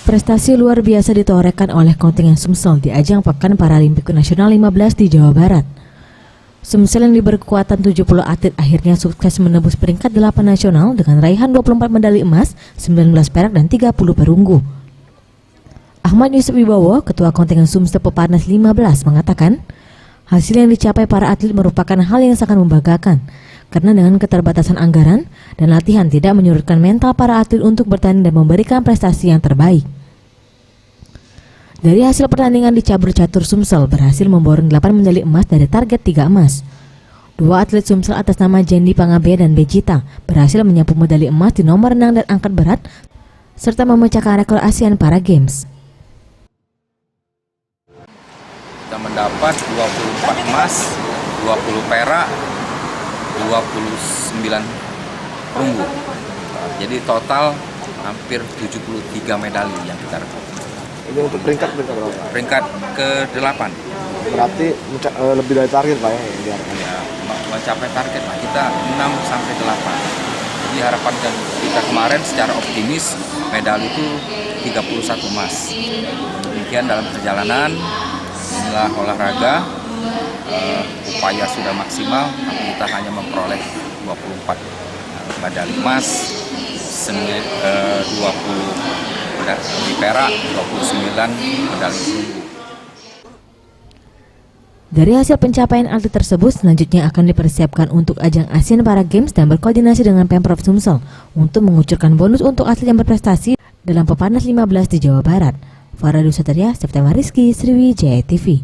Prestasi luar biasa ditorehkan oleh kontingen Sumsel di ajang Pekan Paralimpik Nasional 15 di Jawa Barat. Sumsel yang berkekuatan 70 atlet akhirnya sukses menembus peringkat 8 nasional dengan raihan 24 medali emas, 19 perak dan 30 perunggu. Ahmad Yusuf Wibowo, Ketua Kontingen Sumsel Peparnas 15 mengatakan, hasil yang dicapai para atlet merupakan hal yang sangat membanggakan karena dengan keterbatasan anggaran dan latihan tidak menyurutkan mental para atlet untuk bertanding dan memberikan prestasi yang terbaik. Dari hasil pertandingan di cabur catur, Sumsel berhasil memborong 8 medali emas dari target 3 emas. Dua atlet Sumsel atas nama Jendi Pangabea dan Bejita berhasil menyapu medali emas di nomor renang dan angkat berat serta memecahkan rekor ASEAN Para Games. Kita mendapat 24 emas, 20 perak, 29 perunggu. Jadi total hampir 73 medali yang kita rebut. Ini untuk peringkat berapa? Peringkat ke-8. Berarti lebih dari target Pak ya? Ya, mencapai target lah. Kita 6 sampai 8. Jadi harapan kita kemarin secara optimis medali itu 31 emas. Demikian dalam perjalanan, inilah olahraga, upaya sudah maksimal, tapi kita hanya memperoleh 24 medali emas, 20 medali perak, 29 medali perunggu. Dari hasil pencapaian atlet tersebut, selanjutnya akan dipersiapkan untuk ajang ASEAN Para Games dan berkoordinasi dengan Pemprov Sumsel untuk mengucurkan bonus untuk atlet yang berprestasi dalam Peparnas 15 di Jawa Barat. Faradu Satria, September Rizky, Sriwijaya TV.